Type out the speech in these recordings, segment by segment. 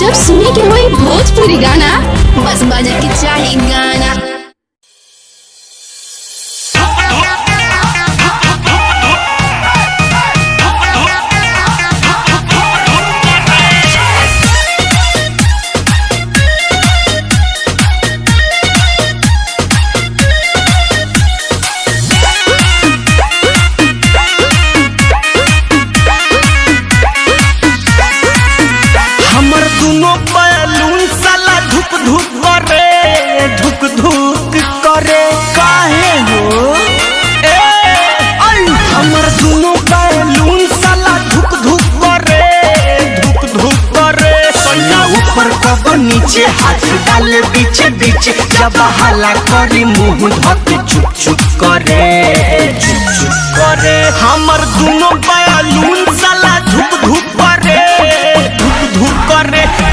जब सुने के होई भोजपुरी गाना, बस बजे के चाही गाना। नीचे हाथ डाले बीचे बीचे जब हला करी मुंह धके चुप चुप करे हमर दोनों बैलून साला धुक धुक करे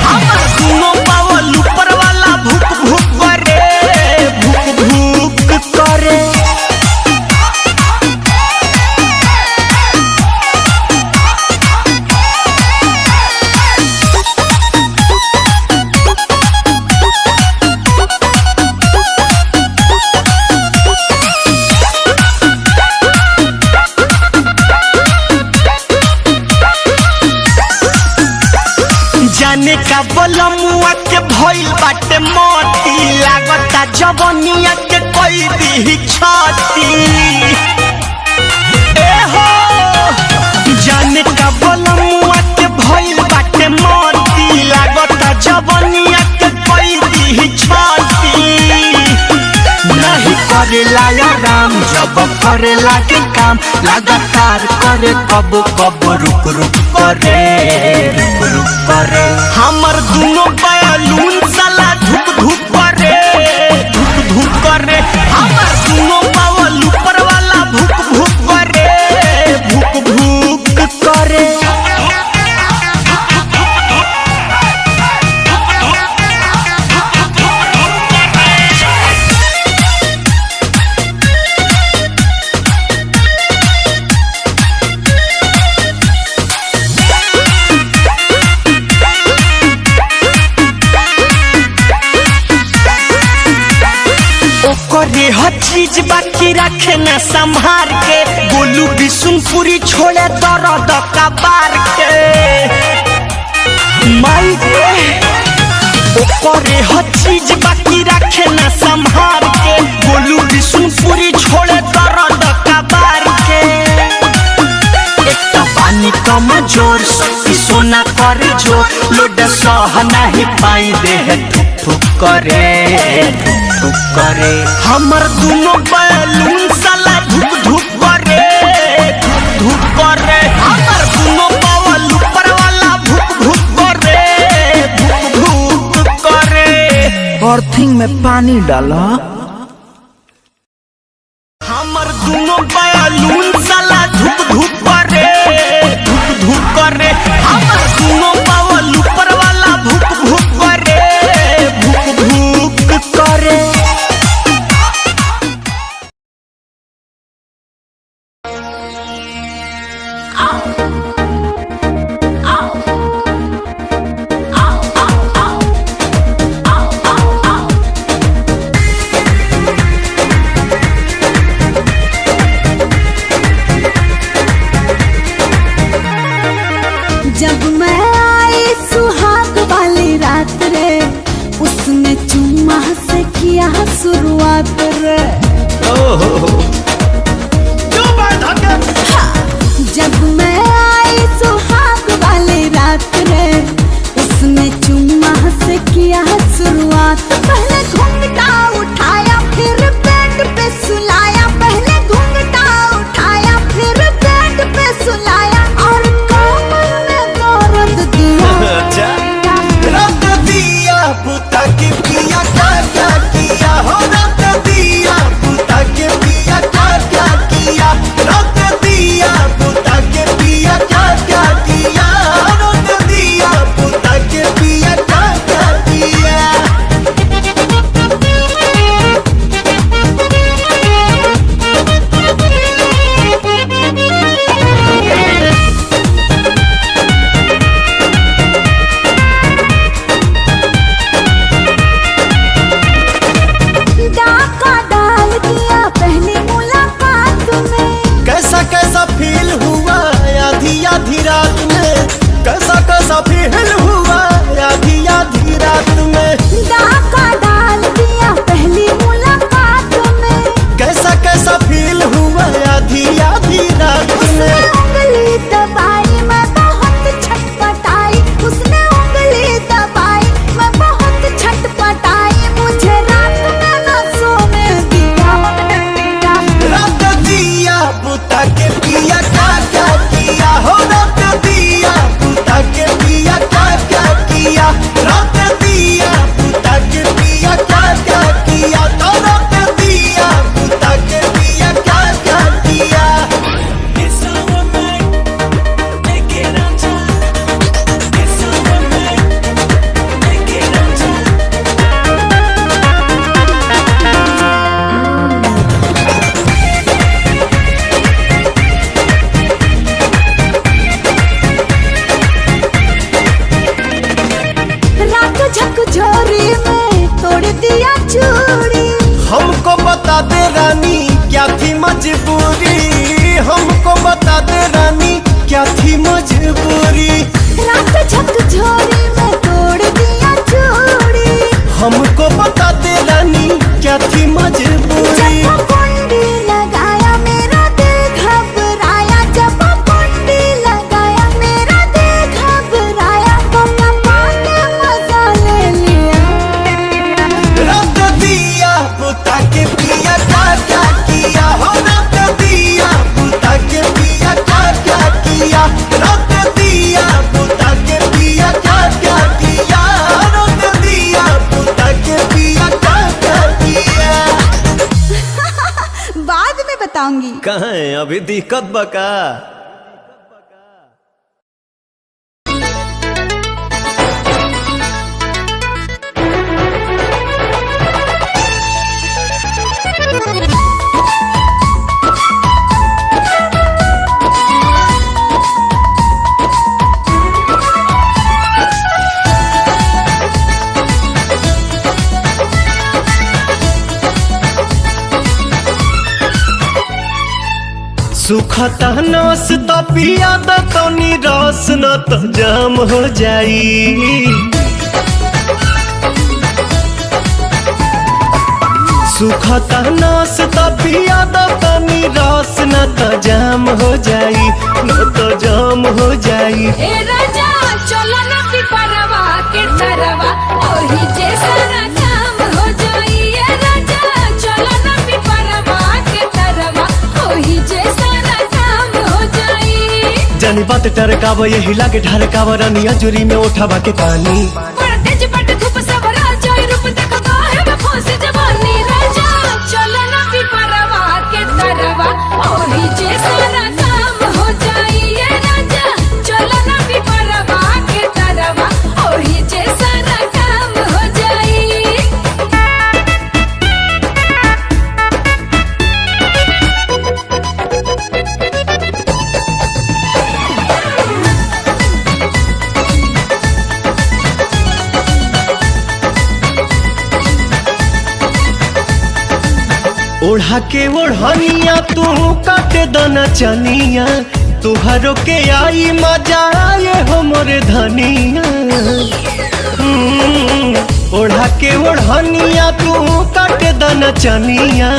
हमर दोनों बावल ऊपर वाला भुक भुक करे जाने का बलमुआ के भइल बाटे मोती लागता जवनिया के कोई दी छाती ए हो जाने का बलमुआ के भइल बाटे मोती लागता जवनिया के कोई दी छाती नहीं करेला आराम जब करेला के काम लगातार करे कब कब रुक रुक करे हमर दोनों बैलून साला धुक धुक करे हमर दोनों बावल ऊपर वाला भुक भुक करे करे हर चीज बाकी रखे न संभार के गोलू बिशुनपुरी छोड़े दर्द कबार के माई करे हर चीज बाकी रखे न संभार के गोलू बिशुनपुरी छोड़े दर्द कबार के एक पानी कम जोर शक्ति सोना कर जो लोड सह नहीं पाई दे ठुक करे हमर दोनों बैलून साला धुक धुक करे हमर दोनों बावल ऊपर वाला भुक करे अर्थिंग में पानी डाला हमर दोनों बैलून साला धुक धुक करे हमर दोनों बावल ऊपर वाला भुक करे जब मैं आई सुहाग वाली रात रे उसने चुम्मा से किया शुरुआत रे जब मैं आई सुहाग वाली रात रे उसने चुम्मा से किया शुरुआत पहले घूंघटा उठाया फिर बेड पे सुलाया पहले घूंघटा उठाया फिर बेड पे सुलाया और कमर में दर्द दिया पुता के पिया क्या किया हो रत दिया पुता के पिया क्या किया रत दिया पुता के पिया क्या किया रत दिया झकझोरी में तोड़ दिया चूड़ी। हमको बता दे रानी क्या थी मजबूरी, हमको बता दे रानी क्या थी मजबूरी। रात झकझोरी में तोड़ दिया चूड़ी। हमको बता दे रानी क्या थी मजबूरी। जब कुंडी लगाया मेरा दिल घबराया, जब कुंडी लगाया मेरा दिल घबराया, पापा ने मजा ले लिया। रख दिया बुता के पिया क्या क्या किया हो, रख दिया बुता के पिया क्या क्या किया, रख दिया बुता के पिया क्या क्या किया, रख दिया बुता के पिया क्या क्या किया। बाद में बताऊंगी। कहाँ है अभी दिक्कत बका। सुखता नस तो पिया द तनी रस न तो जाम हो जाई। सुखता नस तो पिया द तनी रस न तो जाम हो जाई, न तो जाम हो जाई। ए राजा चलो ना पिपरवा के तरवा, ओही जैसा ना काम हो जाई। ए राजा चलो ना पिपरवा के तरवा, ओही जैसा ना काम हो जाई। जानी बात टरकाव यही लागे ढरकाव रानिया जुरी में उठावा के पानी। बड़ा तेज पट धूप सब राजा रूप देखो काहे में फंसी जवानी। राजा चलो ना पिपरवा के तरवा, ओही जैसा ना काम हो जाई। ए राजा चलो ना पिपरवा के तरवा, ओही जैसा ना काम हो जाई। ओढ़ा के ओढ़निया तू काटे दना चनिया, तुहरो के आई मजा आए हो मोरे धनिया। ओढ़ा के ओढ़निया तू काटे दना चनिया,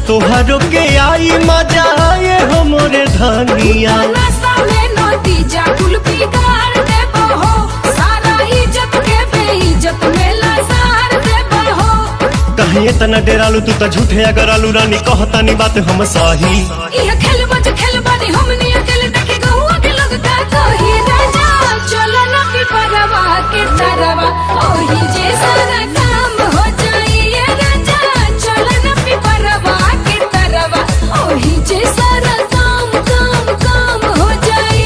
तुहरो के आई मजा आए हो मोरे धनिया। नशा में नतीजा कुल बिगाड़ देबो हो, सारा इज्जत के बेइज्जत में लसार देबो हो। कहीं इतना डेरालू तू तो झूठे अगर आलू रानी कहतानी बात हम सही। यह खेल बज खेल बानी हमनी अकेले देखे गहुआ के लोग का कही। राजा चलो ना पिपरवा के तरवा, ओही जैसा ना काम हो जाई। ए राजा चलो ना पिपरवा के तरवा, ओही जैसा ना काम काम काम हो जाई।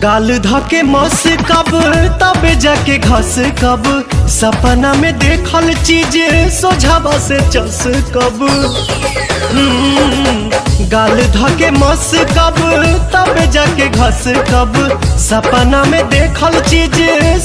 गाल धके मस कब तबे जाके घस कब, सपना में देखल चीज सोझावा से चस कब। गाल धके मस कब तबे जाके घस कब, सपना में देखल चीज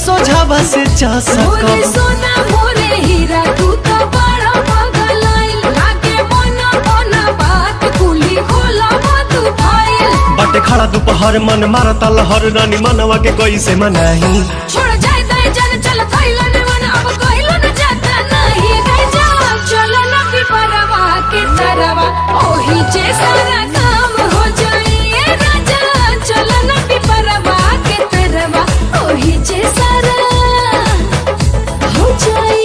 सोझावा से चस मोरे कब। सोना मोरे हीरा तू तो बड़ा पगलाइल, लागे मोना मोना बात कुली खोला मधु भाईल। बटे खड़ा दोपहर मन मारता लहर रानी मनवा के कोई से मनाही। छोड़ जाए दाए जान चल कइलो ने मन अब कइलो न जाता नहीं। राजा चलो ना पिपरवा के तरवा, ओही जैसा ना काम हो जाई। ए राजा चलो ना पिपरवा के तरवा, ओही जैसा ना हो जाई।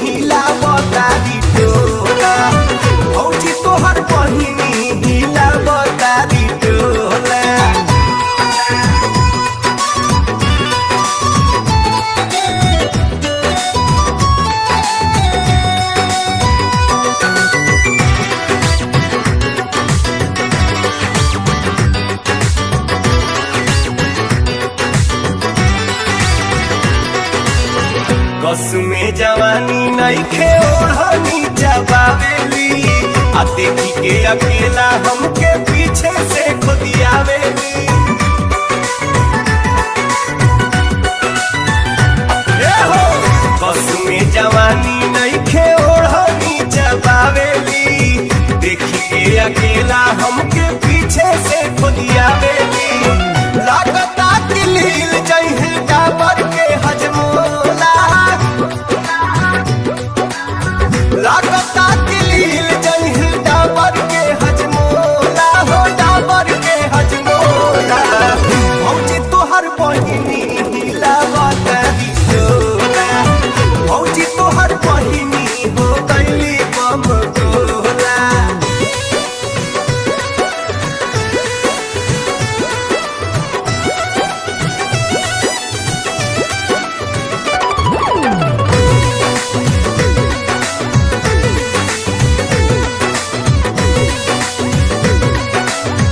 हिलावतारी टोला भौजी तोहर बहिनी हिलावतारी टोला कसमे जवानी नइखे ओढ़नी जबावेली आ देखी के अकेला हमके पीछे से खुदियावेली कसमे जवानी नइखे ओढ़नी जबावेली देखी के अकेला हमके पीछे से खुदियावेली लागता कि लील जइहे डाबर के हजमोला लागता कि लील जइहे डाबर के हजमोला हो डाबर के हजमोला भौजी तोहर बहिनी हिलावतारी टोला भौजी तोहर बहिनी हो गइली बम गोला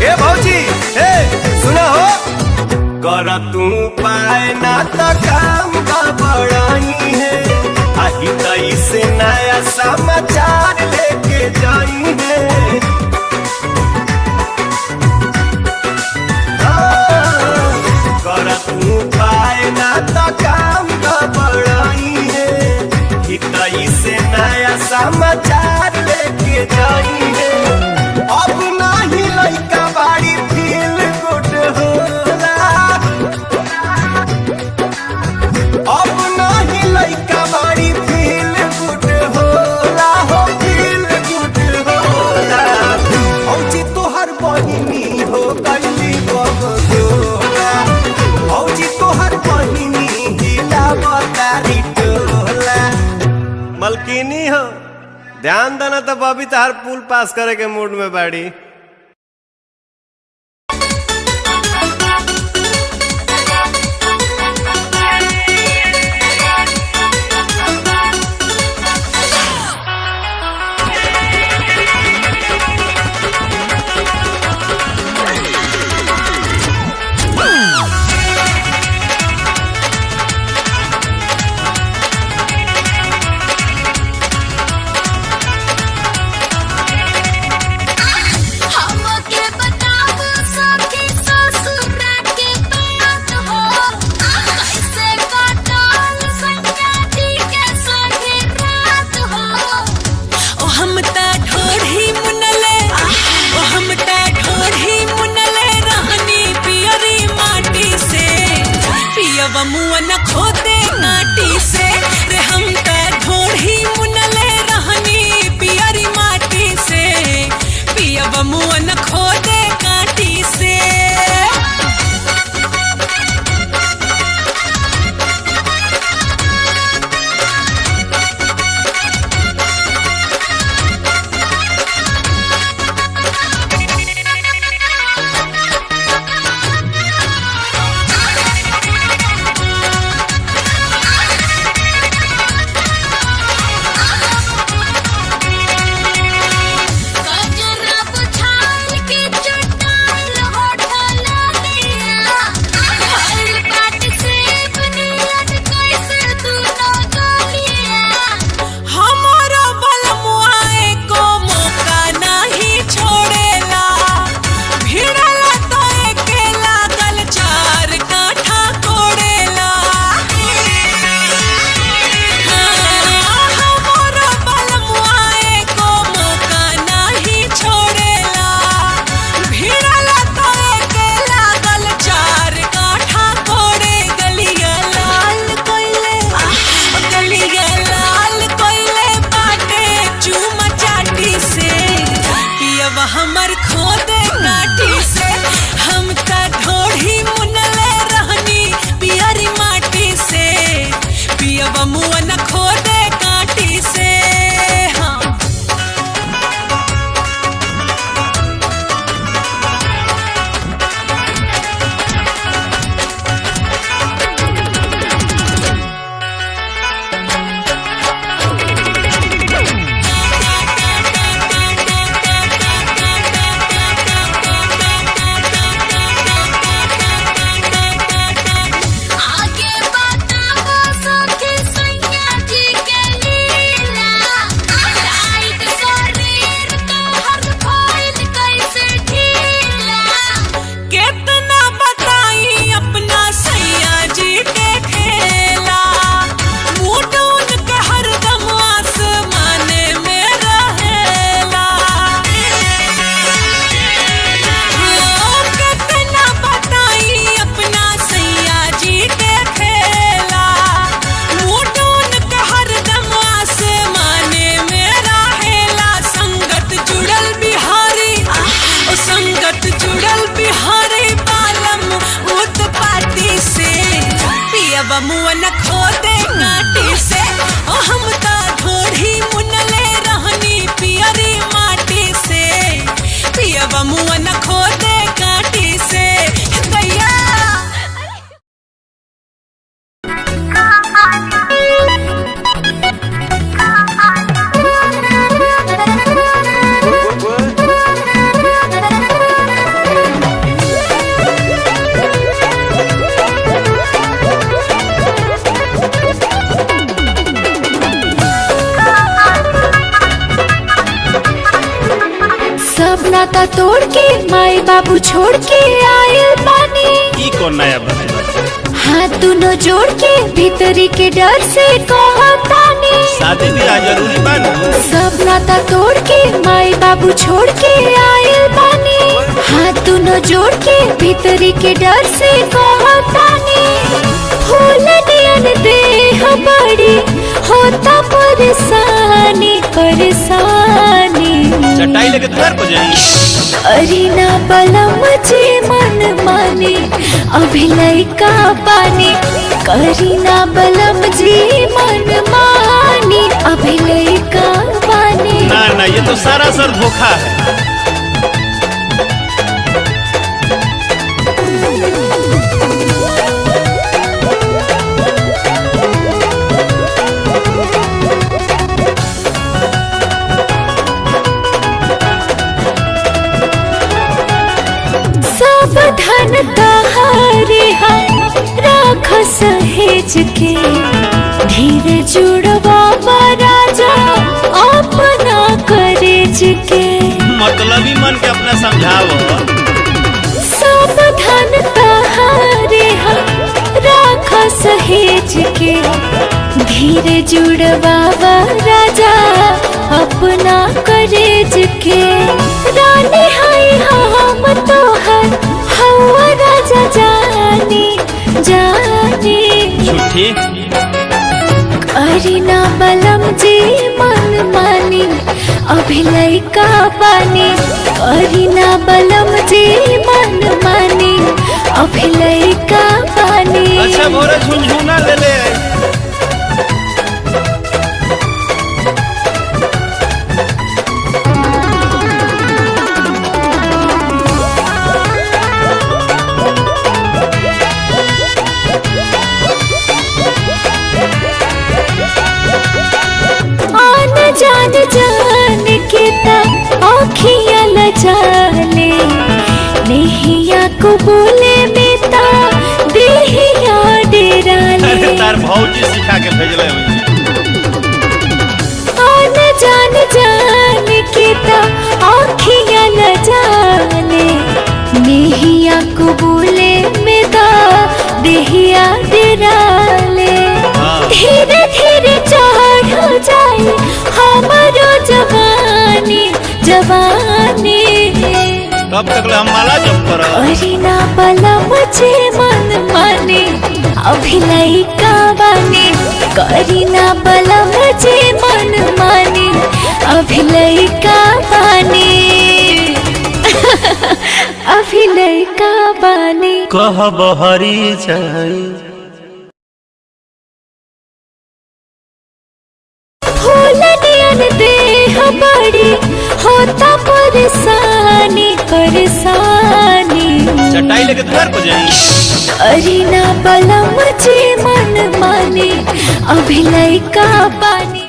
ए भौजी ए सुना हो कर तू पाए ना तो काम गड़बड़ाई है आही तई से नया समाचार लेके जाई है कर तू पाए ना तो काम गड़बड़ाई है हितई से नया समाचार लेके जाई है अब नाही लइका बाड़ी फील गुड होला अब नाही लइका बाड़ी फील गुड होला हो फील गुड होला भौजी तोहर बहिनी हो गइली बम गोला भौजी तोहर बहिनी हिलावतारी टोला मलकिनी हो ध्यान देना तो बबी तार पुल पास करे के मूड में बाड़ी नाता तोड़ के माई बाबू छोड़ के आयल बानी। ई कौन नया बात बा? हाथ दोनों जोड़ के भीतरी के डर से कहतानी। शादी ब्याह जरूरी बा ना? सब नाता तोड़ के माई बाबू छोड़ के आयल बानी। हाथ दोनों जोड़ के भीतरी के डर से कहतानी। फूल दियन देह बड़ी होता परेशानी परेशानी। चटाई लेके द्वार पर जाई। अरीना बलम जे मन माने अभी लइका पानी। करीना बलम जे मन माने अभी लइका पानी। ना ना ये तो सारा सर धोखा है। धन तहारे राख सहेज के धीरे जुड़वा राजा अपना करेज के। मतलब ही मन के अपना समझाओ। सब धन तहारे राख सहेज के धीरे जुड़वा राजा अपना करेज के। रानी हाय हम तोहर हवा राजा जानी जानी। झूठी करीना बलम जी मन मानी अभी लइका पानी। करीना बलम जी मन मानी अभी लइका पानी। अच्छा भोरे झुनझुना ले ले। जान जान के आँखियाँ लजाले नेहिया को बोले बेटा देहिया डेराले। अरे तार भौजी सिखा के भेजले हुई। आन जान जान के आँखियाँ लजाले नेहिया को बोले बेटा देहिया डेराले। धीरे धीरे चढ़ जाए हमारो जवानी जवानी। कब तक हम माला जप कर? करीना बलम जे मन माने अभी लइका बानी। करीना बलम जे मन माने अभी लइका बानी। अभी लइका बानी। कह बहरी जाई। फूल दियन देह बड़ी होता परेशानी परेशानी। चटाई लेके द्वार पर जाई। करीना बलम जे मन माने अभी लइका पानी।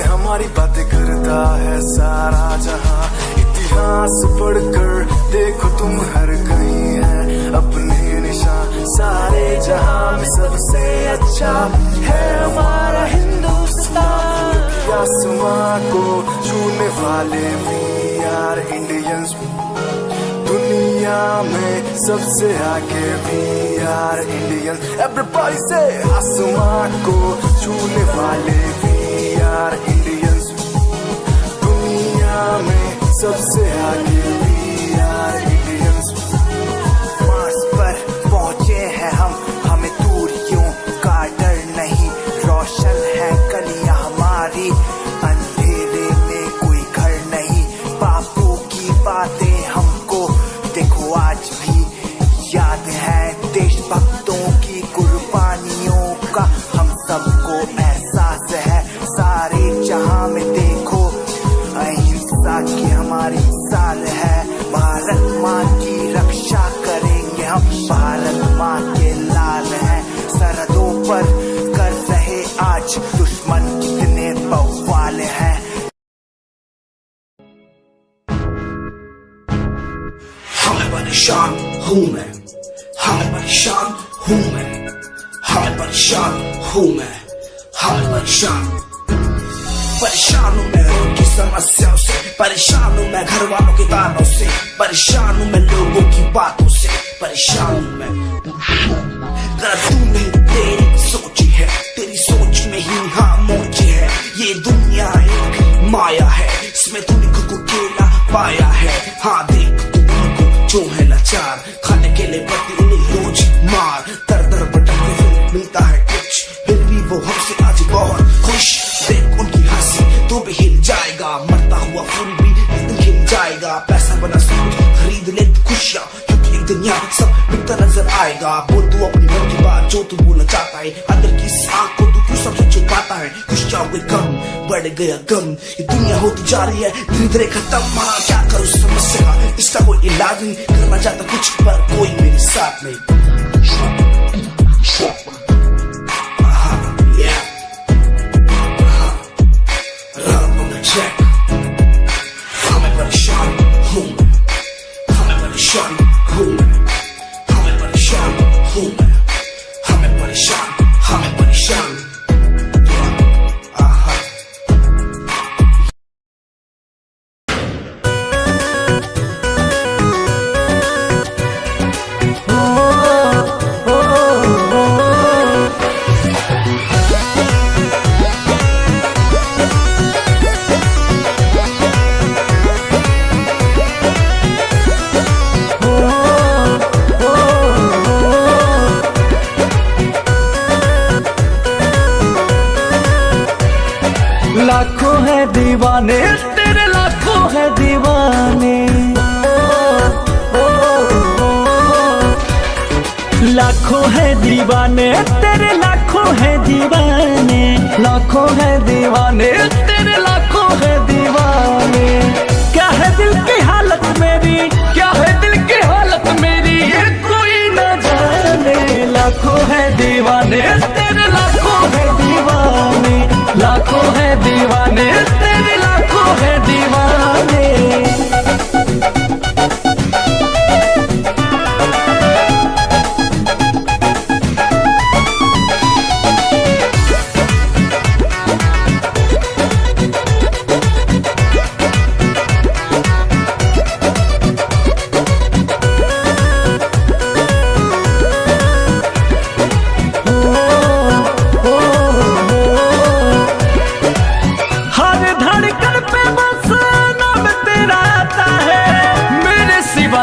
हमारी बातें करता है सारा जहां। इतिहास पढ़कर देखो तुम हर कहीं है अपने निशान। सारे जहां में सबसे अच्छा है हमारा हिंदुस्तान। आसमां को छूने वाले वी आर इंडियंस। दुनिया में सबसे आगे वी आर इंडियंस। एवरीबॉडी से आसमां को छूने वाले वी आर इंडियंस। दुनिया में सबसे आगे वी आर इंडियंस। मार्स पर पहुंचे हैं हम, हमें दूरियों का डर नहीं। रोशन है गलियां हमारी, अंधेरे में कोई घर नहीं। बापू की बातें हमको देखो आज भी याद है। देशभक्तों की कुर्बानियों का हम सबको एहसास है। सारे जहां में देखो अहिंसा की हमारी साल है। भारत माँ की रक्षा करेंगे हम। भारत माँ के लाल हैं सरहदों पर कर रहे आज दुश्मन कितने बवाल हैं। हमें परेशान हूँ मैं, हमें परेशान हूँ मैं, हमें परेशान हूँ मैं, हमें परेशान हूँ मैं रोड की समस्याओं से, परेशान हूँ मैं घर वालों के तानों से, परेशान हूँ मैं लोगों की बातों से, परेशान हूँ मैं। गलत तू नहीं तेरी सोच है, तेरी सोच में ही हाँ मोची है। ये दुनिया एक माया है, इसमें तूने खुद को अकेला पाया है। हाँ देख तू उनको जो है लाचार, खाने के लिए पड़ती उन्हें रोज मार। दर दर भटकते फिर मिलता है कुछ, फिर भी वो हमसे आज बहुत खुश। देख उनकी हंसी तो भी हिल जाएगा, मरता हुआ फूल भी एक दिन खिल जाएगा। पैसा बना सब कुछ खरीद ले खुशियाँ, क्योंकि एक दिन यहाँ सब बिकता नजर आएगा। बोल तू अपनी मन की बात जो तू बोलना चाहता है, अंदर की इस आँख को तू क्यों सबसे छुपाता है। खुशियाँ हो गई कम, बढ़ गया गम, ये दुनिया होती जा रही है धीरे धीरे खत्म। हाँ क्या करूँ समस्या का, इसका कोई इलाज नहीं, करना चाहता कुछ पर कोई मेरे साथ नहीं। हमें परेशान हूँ मैं, हमें परेशान हूँ मैं, हमें परेशान हूँ मैं, हमें परेशान, हमें परेशान। लाखों है दीवाने तेरे, लाखों है दीवाने, लाखों है दीवाने तेरे, लाखों है दीवाने, लाखों है दीवाने तेरे, लाखों है दीवाने। क्या है दिल की हालत मेरी, क्या है दिल की हालत मेरी, ये कोई न जाने। लाखों है दीवाने तेरे, लाखों है दीवाने, लाखों है दीवाने तेरे, लाखों है दीवाने।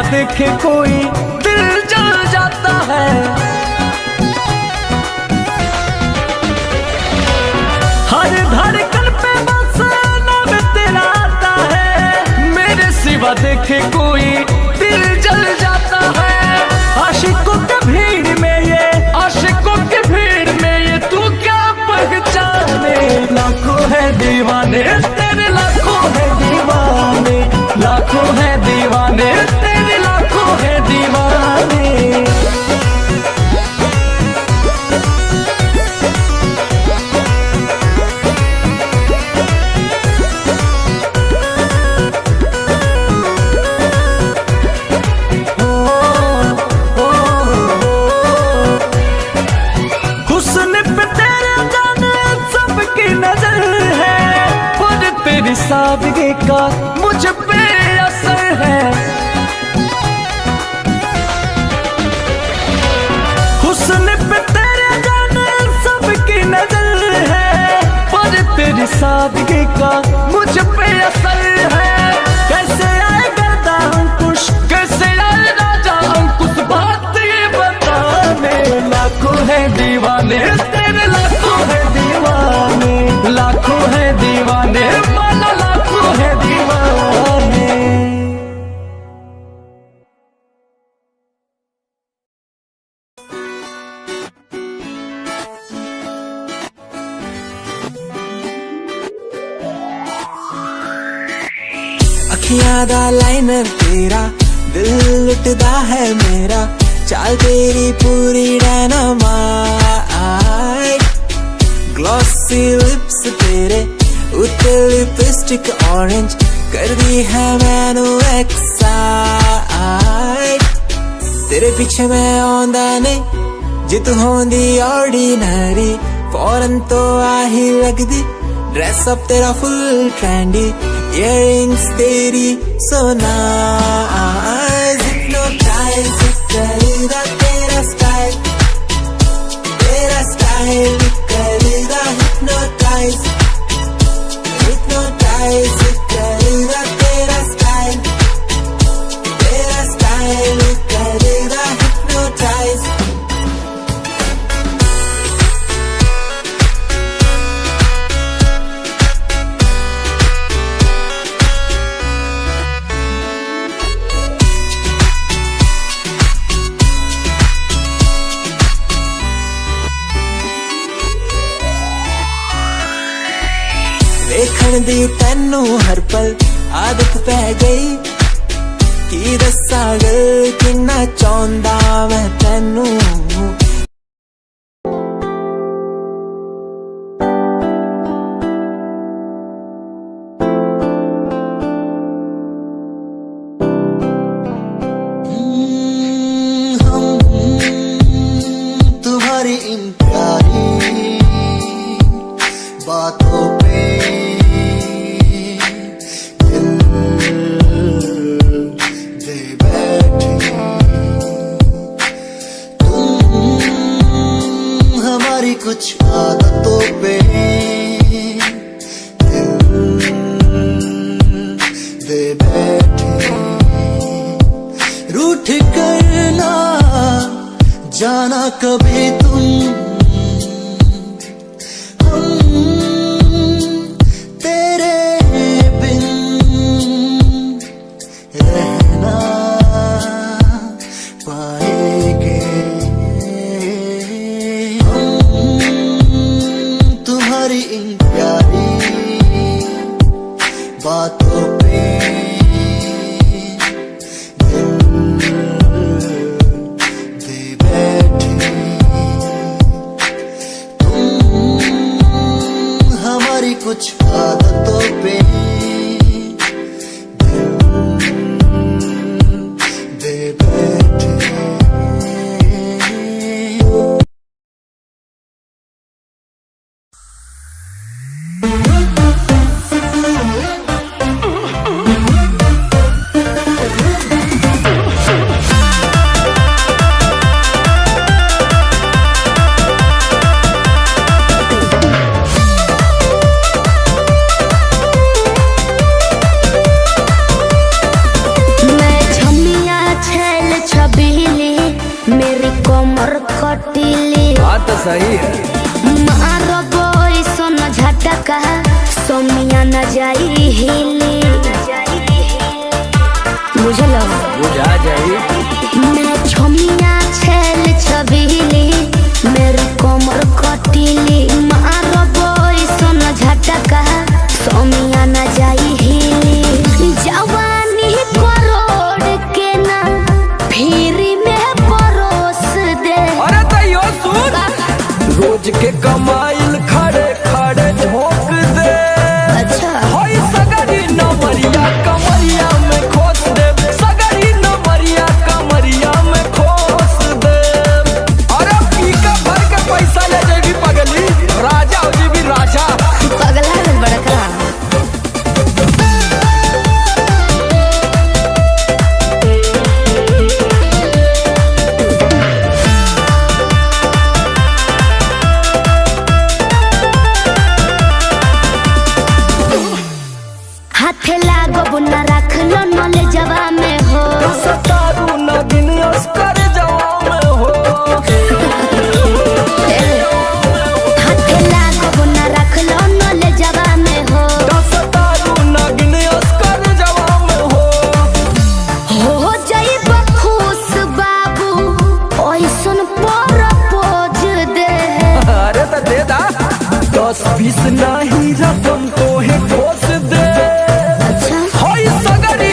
देखे कोई दिल जल जाता है, हर धड़कन पे बस नाम तेरा आता है। मेरे सिवा देखे कोई दिल जल जाता है। आशिकों के भीड़ में ये, आशिकों के भीड़ में ये तू क्या पहचाने। लाखों है दीवाने तेरे, लाखों है दीवाने, लाखों है दीवाने तेरे, लाखों है दीवाने। हुस्न पे तेरे जाने सबकी नजर है, और तेरी सादगी का मुझ पे असर है। हुस्न पे तेरे जाने सबकी नजर है, पर तेरी सादगी का मुझ पे असर है। कैसे आए गर्दा अंकुश, कैसे आए राजा अंकुश, बात ये बताने। लाखों है दीवाने तेरे, लाखों है दीवाने, लाखों है दीवाने माना, लाखों है दीवाने। अखियां दा लाइनर तेरा, दिल लुटदा है मेरा, चाल तेरी पूरी डायनामाइट। ग्लॉसी लिप्स तेरे उत्ते लिपस्टिक ऑरेंज, कर दी है मैनू एक्साइट। तेरे पीछे मैं आंदा नहीं, जे तू होंदी ऑर्डिनरी, फौरन तो आही लगदी। ड्रेस अप तेरा फुल ट्रेंडी, इयररिंग्स तेरी सो नाइस। हिप्नोटाइज करेगा तेरा स्टाइल, तेरा स्टाइल करेगा हिप्नोटाइज। हिप्नोटाइज करेगा तेरा स्टाइल, तेरा स्टाइल करेगा हिप्नोटाइज। देखण दी तैनू हर पल आदत पै गई, की दस्सां गल किन्ना चाहुंदा मैं तैनू। तुम्हारी इन प्यारी बातों पे दिल दे बैठे, तुम हमारी कुछ आदतों पे दिल दे बैठे। रूठ करना जाना कभी तुम, तेरे बिन रहना पाएंगे। तुम्हारी इन प्यारी बातों पे दिल दे बैठे, हमारी कुछ आदतों पे दिल दे बैठे। बात सही है। मारो बोई सोना झटका, सोमिया न जाई हिली, मुझे लगा बुझा जाई। मैं छमिया छेल छबीली, मेरी कोमर कटीली। मारो बोई सोना झटका, सोमिया न जाई हिली। जवानी करोड़ के ना फिरी में परोस दे। अरे तैयो सुन, रोज के कमाइल खड़े खड़े झोंक दे। अच्छा होई सगरी नमरिया कमरिया में खोस दे, सगरी नमरिया कमरिया में खोस दे। अरे पीका भर के पैसा ले जाएगी पगली, राजा हो जी भी राजा। पगला है बड़का। हाथे लागो बुना रख लो नले जवा में हो, सतारू नगिन अस्कर जवा में हो। हाथे लागो बुना रख लो नले जवा में हो। सतारू नगिन अस्कर जवा में हो। जाई बखुश बाबू, ओइसन प्रपोज दे। अरे तो दे दा 10-20 नहीं रकम तो है ठोस दे। अच्छा होई सगरी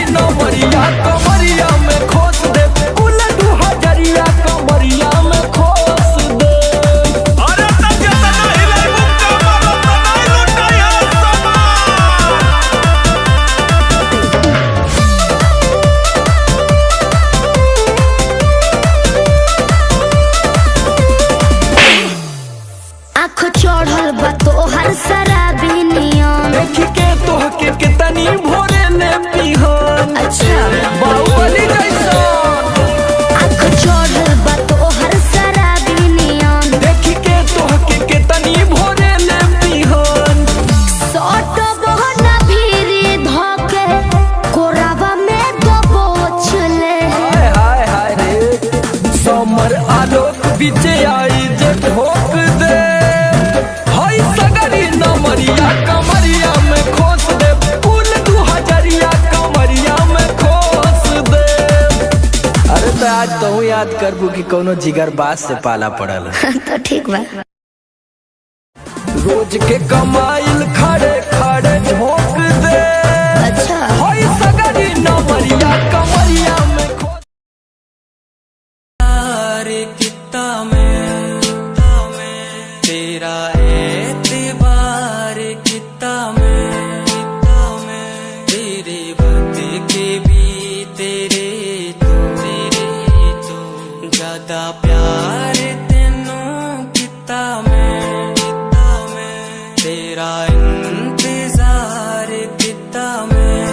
याद करबू कि कोनो जिगर बास से पाला पड़ल। तो ठीक बा। रोज के कमाइल खड़े खड़े झोंक दे। अच्छा होई सगरी नमरिया कमरिया में कितना में तेरा एतबार कितना में तेरे बदे के भी तेरे तो ज्यादा प्यार तेनों कितना में तेरा इंतजार कितना में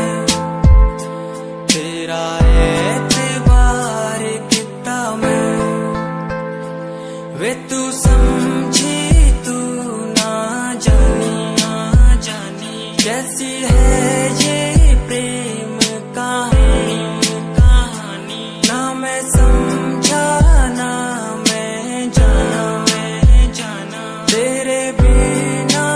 तेरा एतबार कितना में वे तू समझी तू ना जानी कैसी है ये प्रेम कहानी ना मैं समझा ना मैं जाना तेरे बिना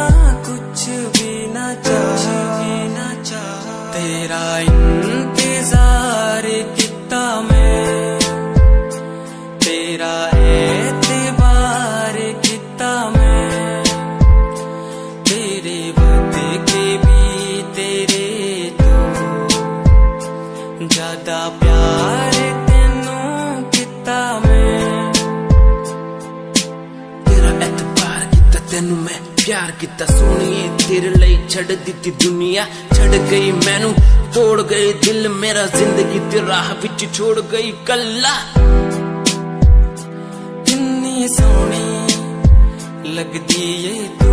कुछ भी ना चाह तेरा इंतजार कितना में तेरा एतबार कितना में तेरे बदे के भी तेरे तो ज्यादा प्यार तेनों कितना में तेरा एतबार किता तेनू मैं प्यार किता सोनिए तेरे लिए छड़ दी दुनिया छड़ गई मैनू तोड़ गई दिल मेरा जिंदगी तेरी राह विच छोड़ गई कल्ला कितनी सोनी लगदी ये तू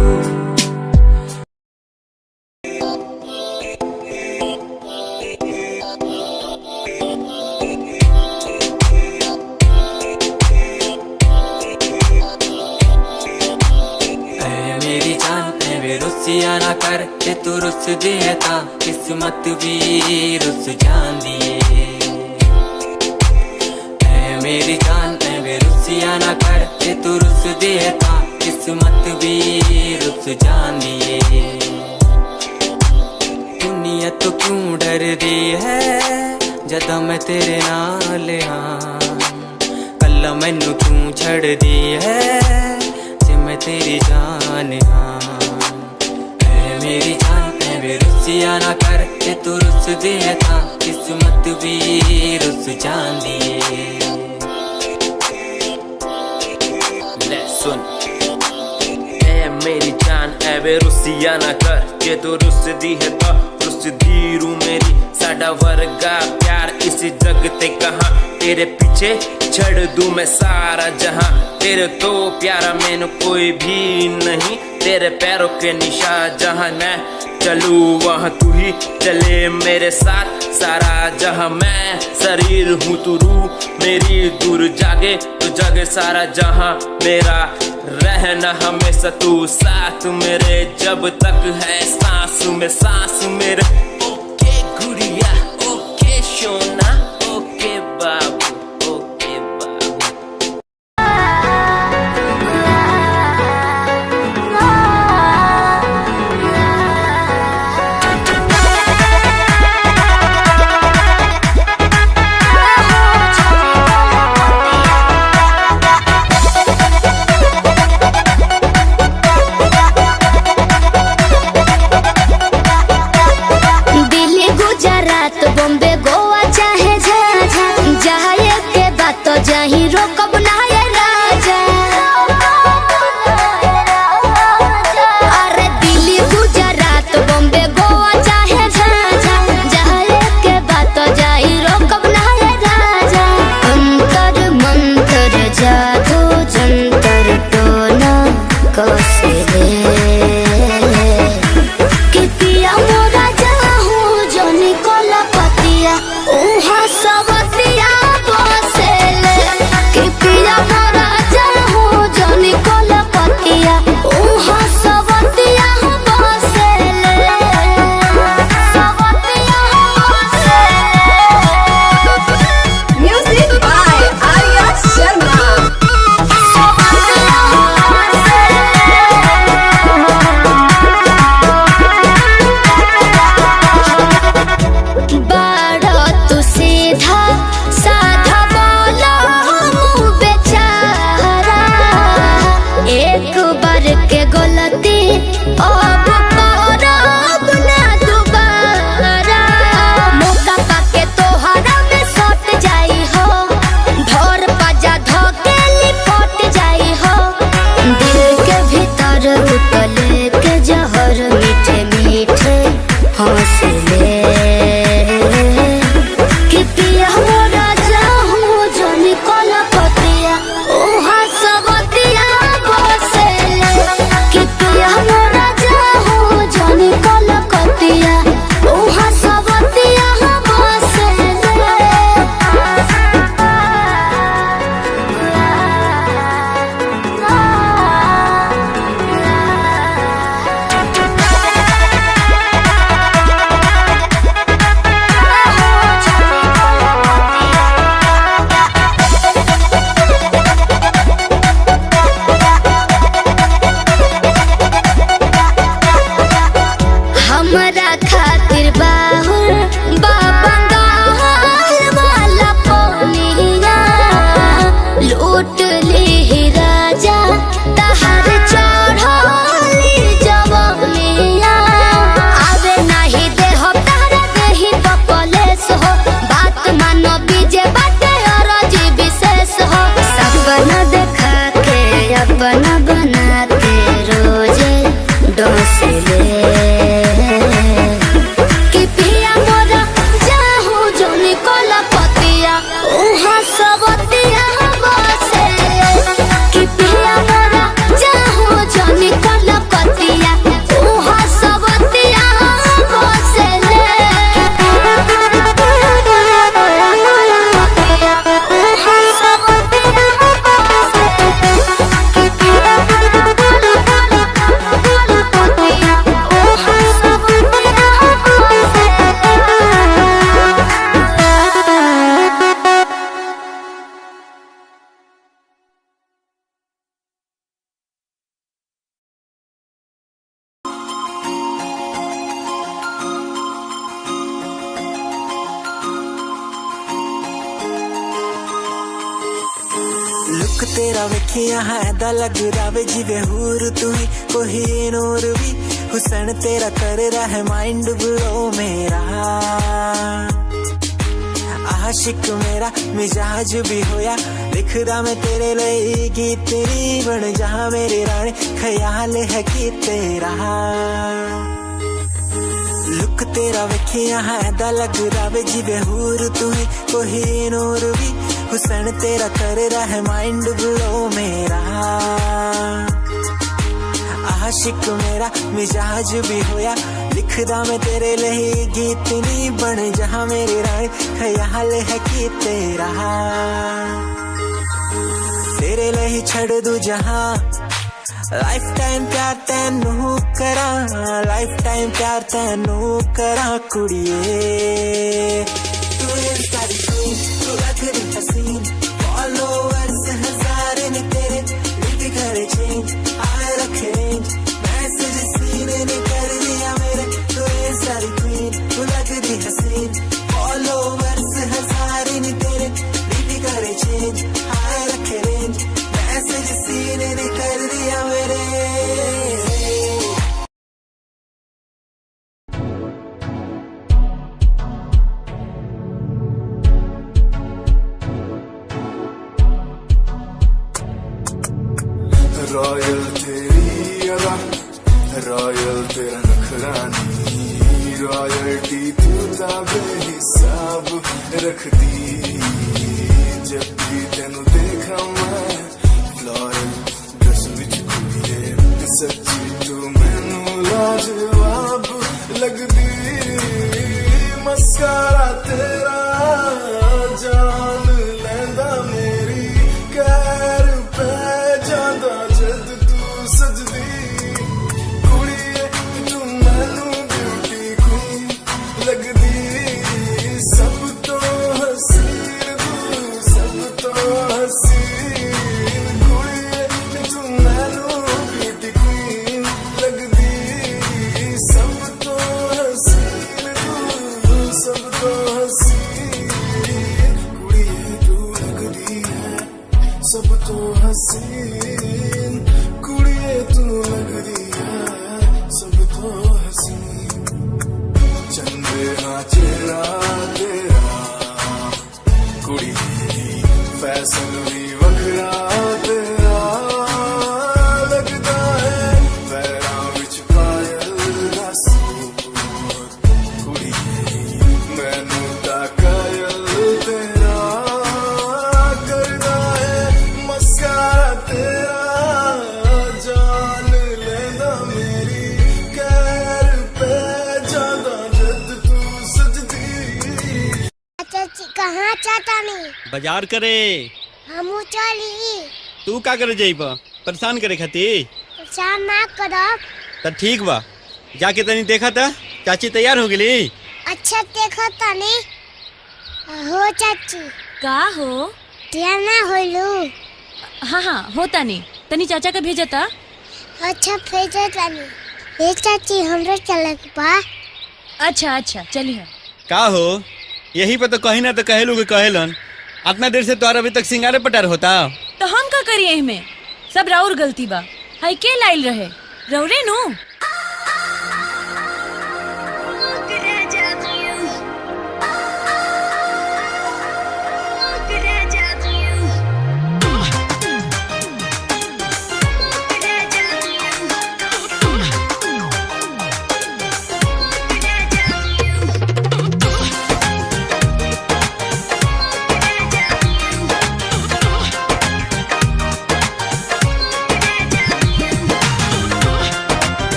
मेरी जान वे रुसिया ना कर ते तू रुस दिए ता किस्मत भी रुस जांदी ऐ मेरी जान वे रुसिया ना कर ते तू रुस दिए ता किस्मत भी रुस जांदी दुनिया तो क्यों डर दी है जदा मैं तेरे नाल हाँ कल्ला मैनू क्यों छड़ दी है मैं तेरी जान हाँ ऐ मेरी जान वे रुसिया ना कर ते तू रुस दिए था किस्मत भी रुस जांदी ले सुन ऐ मेरी जान ऐ वे रुसिया ना कर के तू रुस दी है तो रुस दी रू मेरी साडा वर्गा प्यार इस जग ते कहाँ तेरे पीछे छड़ दूं मैं सारा जहां तेरे तो प्यारा मैंने कोई भी नहीं तेरे पैरों के निशान जहां मैं चलूं वहां तू ही चले मेरे साथ सारा जहां मैं शरीर हूँ तू रूह मेरी दूर जागे तू जागे सारा जहां मेरा रहना हमेशा तू साथ मेरे जब तक है सांस में सांस मेरे ओके गुड़िया ओके सोना ओके बाबू ओके बाबू डोसले कि पिया मोरा जाहू जनी कलकतिया ओहा सबतिया बसले कि पिया मोरा जाहू जनी कलकतिया ओहा सबतिया हमरा खातिर बाहुर बाबंगाल वाला पोनिया लूट ली राजा तहर चढ़ली जवनिया आवे नहीं दे हो तारा देही तो कलेस हो बात मानो बीजे बाटे और जी विशेष हो सपना देखा के अपना बना के रोजे डोसले कि पिया मोरा जाहू जनी कलकतिया ओहा सबतिया बसले कि पिया मोरा जाहू जनी कलकतिया ओहा सबतिया बसले लुक तेरा वेखिया है दा लग रावे जिवे हूर तू ही कोई नूर भी हुसन तेरा कर रहा है माइंड ब्लो मेरा आशिक मेरा मिजाज भी होया लिखदा मैं तेरे लिए गीत तेरी बन जा मेरी रानी ख्याल है कि तेरा लुक तेरा वेखिया है दा लग रावे जिवे हूर तू ही कोई नूर भी हुसन तेरा कर रहा है माइंड ब्लो मेरा आशिक मेरा मिजाज भी होया लिखदा मैं तेरे लिए गीत नी बन जहां मेरी रानी ख्याल है कि तेरा तेरे लिए छड़ दू जहां लाइफ टाइम प्यार तेनू करा लाइफ टाइम प्यार तेनू करा कुड़िए तू सारी तू लगदी हसीन फॉलोअर्स हज़ार ने तेरे लिख करे चेंज आए रखे रेंज मैसेज सीन ने कर दिया मेरे तू सारी क्वीन तू लगदी हसीन फॉलोअर्स हज़ार ने तेरे लिख करे चेंज आए रखे रेंज मैसेज सीन ने कर दिया मेरे रॉयल तेरी अदा रॉयल तेरा नखरानी रॉयल्टी तू बेहिसाब रखती जब भी तेनू देखा मैं फ्लोरल ड्रेस विच कुड़िए सच्ची तू मैनू लाजवाब लगदी मस्कारा तेरा जान लैंदा मेरी कैर पे जादा जद तू सजदी कुड़िए तू मैनू ब्यूटी क्वीन लगदी सब तो हसीन तू सब तो हसीन कुड़िए तू मैनू ब्यूटी क्वीन लगदी सब तो हसीन तू सब तो हसीन कुड़िए तू लगदी है सब तो हसीन कुड़िए तू लगदी है सब तो हसीन चंदे हाँ चेहरा तेरा कुड़िए फैशन भी वखरा तेरा लगदा है पैरां विच पायल दा सूट कहाँ चाहता नहीं बाजार करे। हमू चली। तू का करे जाइब परेशान करे खातिर? परेशान ना करब। तो ठीक बा, जाके तनी देखा था चाची तैयार हो गई। अच्छा देखा तनी। हो चाची। का हो? तैयार ना होलू? हाँ हाँ होता नहीं, तनी चाचा का भेजा था। अच्छा भेजा तनी। ये चाची हमरा चलक बा। अच्छा अच्छा चलिए। का हो, यही पे तो कहीं ना तो कहेलू के कहेलन। इतना देर से तोहर अभी तक सिंगारे पटार होता। तो हम का करिए इनमें? सब राउर गलती बा। हाई के लाइल रहे रौरे नु।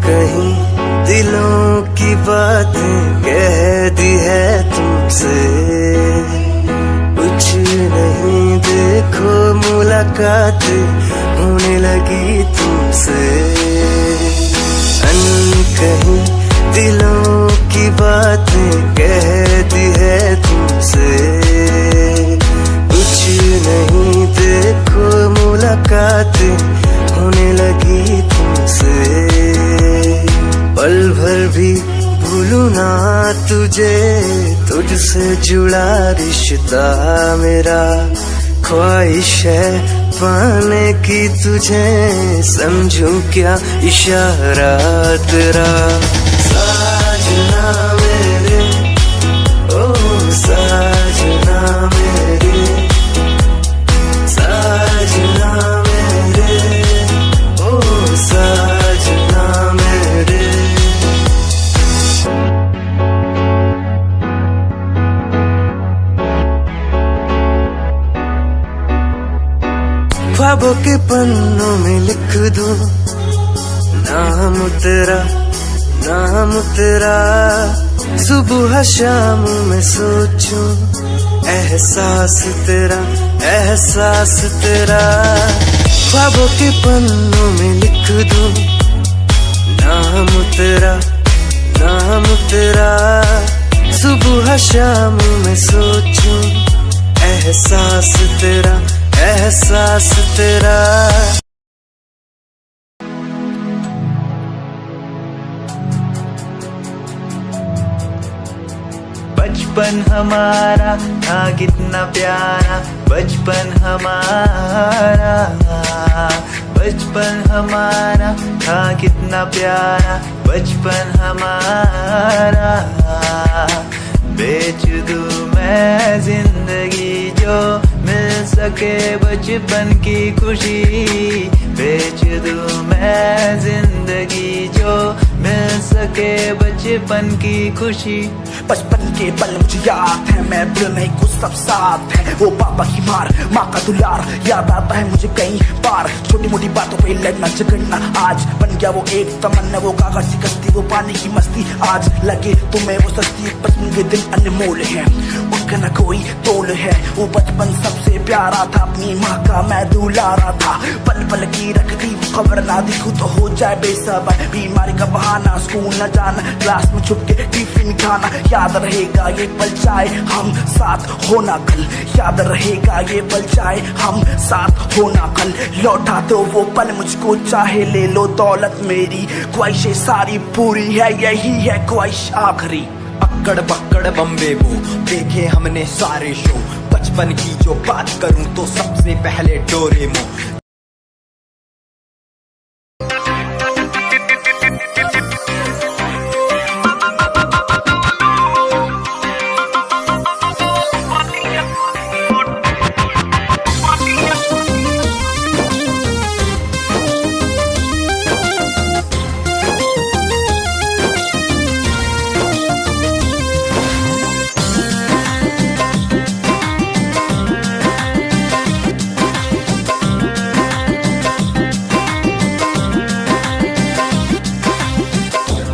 कहीं दिलों की बातें कह दी है तुमसे, कुछ नहीं देखो मुलाकात होने लगी तुमसे। कहीं दिलों की बातें कह दी है तुमसे, कुछ नहीं देखो मुलाकात होने लगी तुमसे। पल भर भी भूलूं ना तुझे, तुझसे जुड़ा रिश्ता मेरा, ख्वाहिश है पाने की तुझे, समझूं क्या इशारा तेरा। साजना मेरे, ओ साजना मेरे, साजना मेरे, ओ साजना मेरे। ख्वाबों के पन्नों में लिख दूं नाम तेरा, नाम तेरा। सुबह शाम में सोचूं एहसास तेरा, एहसास तेरा। ख्वाबों के पन्नों में लिख दूं नाम तेरा, नाम तेरा। सुबह शाम में सोचूं एहसास तेरा, एहसास तेरा। बचपन हमारा था कितना प्यारा, बचपन हमारा, बचपन हमारा था कितना प्यारा, बचपन हमारा। बेच दूं मैं जिंदगी जो मिल सके बचपन की खुशी, बेच दूं मैं जिंदगी जो मिल सके बचपन की खुशी। बचपन के पल मुझे याद है, मैं भूल नहीं कुछ सब साथ है। वो पापा की मार, माँ का दुलार याद आता है मुझे कई बार। छोटी मोटी बातों पे लड़ना झगड़ना आज बन गया वो एक तमन्ना, वो कागज की कश्ती, वो पानी की मस्ती। आज लगे तुम्हें वो सस्ती, बचपन के दिन अनमोल है, उनका न कोई तोल है। वो बचपन सबसे प्यारा था, अपनी माँ का मैं दुलारा था। पल पल की रखती खबर ना दिखूं तो हो जाए बेसबर, बीमारी का बहाना, स्कूल न जाना, क्लास में छुप के टिफिन खाना। याद रहेगा ये पल चाहे हम साथ होना कल, याद रहेगा ये पल चाहे हम साथ होना कल। लौटा दो वो पल मुझको, चाहे ले लो दौलत मेरी, ख्वाहिशें सारी पूरी है, यही है ख्वाहिश आखिरी। अक्कड़ बक्कड़ बम्बे वो देखे हमने सारे शो, बचपन की जो बात करूं तो सबसे पहले डोरेमोन।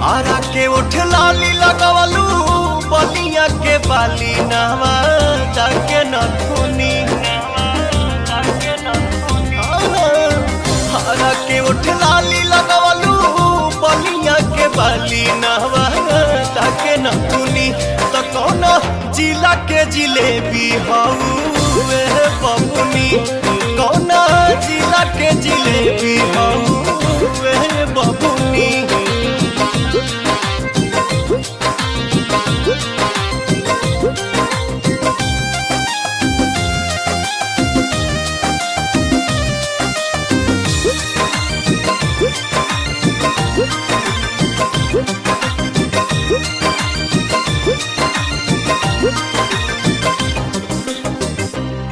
आरा के उठ लाली लगवलू, बलिया के बाली नहवा जाके नथुनी। आरा के उठ लाली लगवलू, बलिया के बाली नहवा जाके नथुनी। तो कौन जिला के जिलेबी हऊ वे बबुनी, कौन जिला के जिलेबी हऊ वे बबुनी।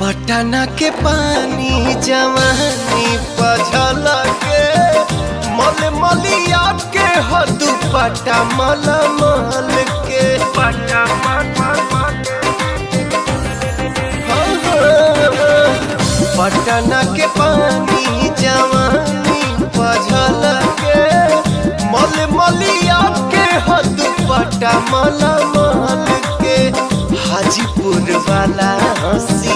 पटना के पानी जवानी पझल के, मल मलिया के हदू पटा मल मल के, पटा पटना के पानी जवानी पझल के, मल दुपट्टा माला माल के, हाजीपुर वाला हंसी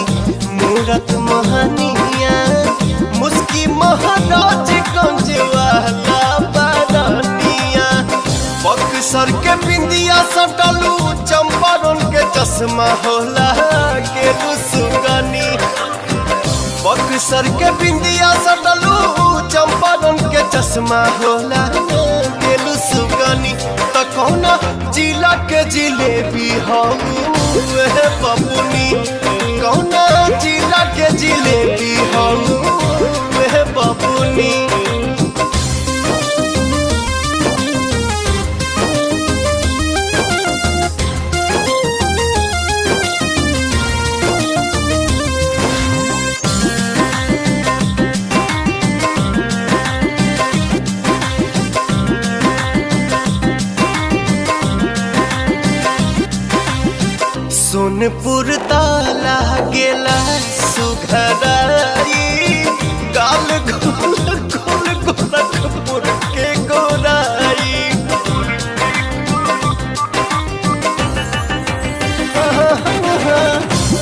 मूरत मोहनिया, मुस्की महाराज गंज वाला बारानिया, बक्सर के बिंदिया सटलू चंपारण के चश्मा होला के सुगनी, बक्सर के बिंदिया सटलू चंपारण के चश्मा होला के सुगनी, त कौना जिला के जिलेबी हम बबुनी, कौना जिला के जिलेबी हम बबुनी। सोनपुर ताला गेला सुघराई, गाल गोल गोल गोरखपुर के गोराई,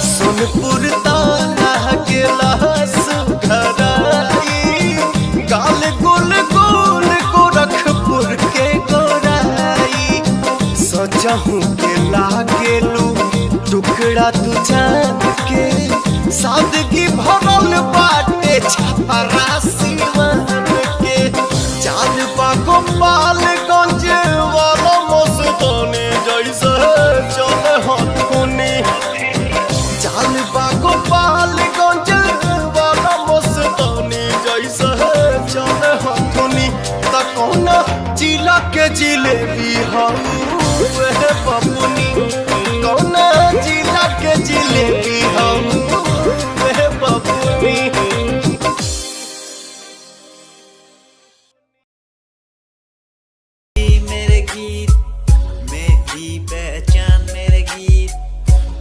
सोनपुर ताला गेला सुघराई, गाल गोल गोल गोरखपुर के गोराई, सजहू के लागेलू टुकड़ा तू जान के, सादगी भरल बाटे छपरा सिवान के, चाल बागो पालगंज वाला मस्तानी जैसे चले हथुनी, चाल बागो पालगंज वाला मस्तानी जैसे चले हथुनी, त कौना जिला के जिलेबी हम बबुनी, कौना जिला के जिलेबी हम बबुनी। मेरे गीत मेरी पहचान, मेरे गीत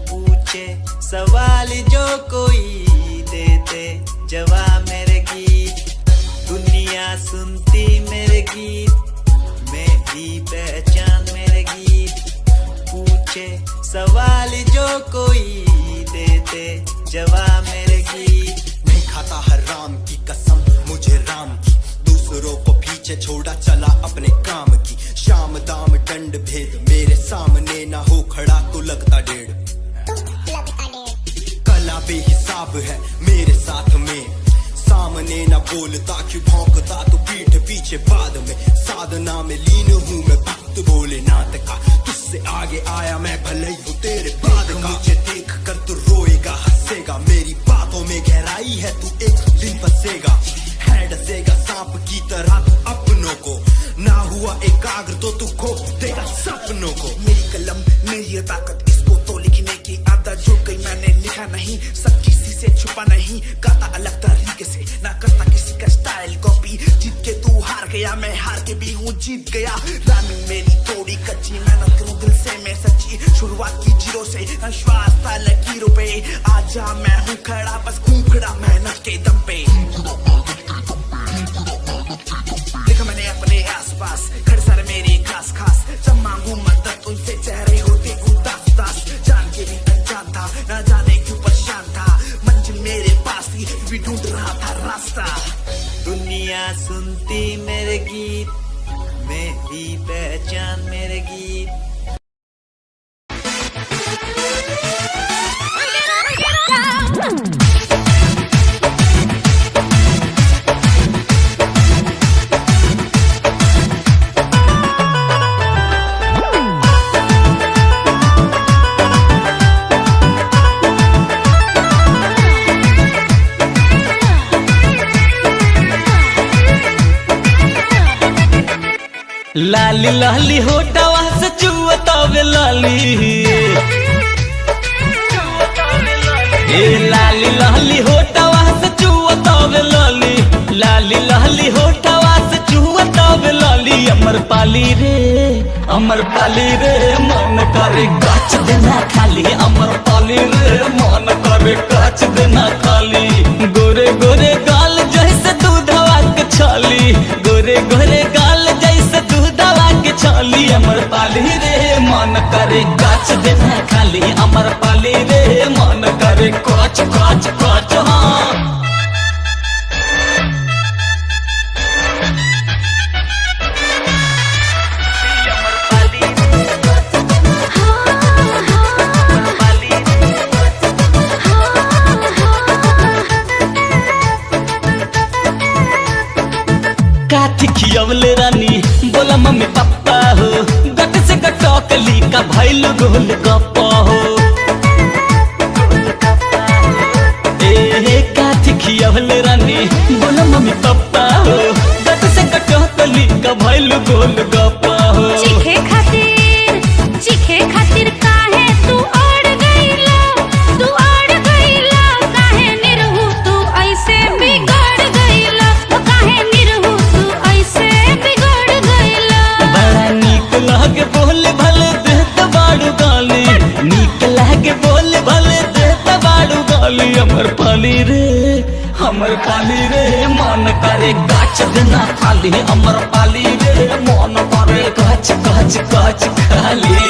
पूछे सवाल जो कोई देते जवाब, मेरे गीत दुनिया सुनती, मेरे गीत मेरी पहचान, मेरे गीत पूछे सवाल जो कोई देते जवाब, मेरे गीत। नहीं खाता हराम की कसम मुझे राम की, दूसरों को पीछे छोड़ा चला अपने काम की, शाम दाम दंड भेद मेरे सामने ना हो खड़ा तो लगता डेढ़, कला बेहिसाब है मेरे साथ में, सामने ना बोलता क्यों भौंकता तो पीठ पीछे बाद में, साधना में लीन हूँ मैं भक्त भोलेनाथ का, तुझसे आगे आया मैं भले ही हूँ तेरे बाद का, मुझे देख कर तू रोएगा हंसेगा, मेरी बातों में गहराई है तू एक दिन फंसेगा, है डसेगा सांप की तरह तू अपनों को, ना हुआ एकाग्र तो तू खो देगा सपनों को, मेरी कलम मेरी ताकत, इसको तो लिखने की आदत जो गई मैंने लिखा नहीं, सब किसी से छुपा नहीं, गाता अलग तरीके से ना करता किसी का स्टाइल कॉपी, जीत के तू हार गया मैं हार के भी हूँ जीत गया, रानी मेरी थोड़ी कच्ची मेहनत करूँ दिल से मैं सच्ची, शुरुआत की जीरो से विश्वास था लकीरों पे, आजा मैं हूँ खड़ा बस हूँ खड़ा मेहनत के दम पे, देखा मैंने अपने आसपास खड़े सारे मेरे खास खास, जब मांगू मदद उनसे चेहरे होते उदास उदास, जान के भी अनजान था न जाने क्यों परेशान था, मंजिल मेरे पास थी भी ढूंढ रहा था रास्ता, दुनिया सुनती मेरे गीत मेरी पहचान, मेरे गीत लाली लाली होटवा से चुअतावे लाली, ए लाली लाली होटवा से चुअतावे लाली, लाली लाली होटवा से चुअतावे लाली, अमर पाली रे मन करे काच देना खाली, अमर पाली रे मन करे काच देना खाली, गोरे गोरे गाल जैसे दूधवा के छाली, गोरे गोरे गाल जैसे दूधवा के छाली, खाली अमर पाली रे मन करे गाछ देना खाली अमर पाली रे मन करे कोच कोच कोच हाँ काथी खियवले रानी बोला मम्मी पापा हो गट से गटकली का भैल गोल गप्पा हो ए काथी खियवले रानी बोला मम्मी पापा हो गट से गटकली का भैल गोल गप्पा हो चीखे खातिर काहे तू अड़ गईला काहे निरहु तू ऐसे बिगड़ गईला काहे निरहु तू ऐसे बिगड़ गईला बड़ा नीक लागे बोले भले देत बाड़ू गाली नीक लागे बोले भले देत बाड़ू गाली हमर पाली रे मन करे गाछ देना खाली हमर पाली रे मन करे गाछ गाछ गाछ खाली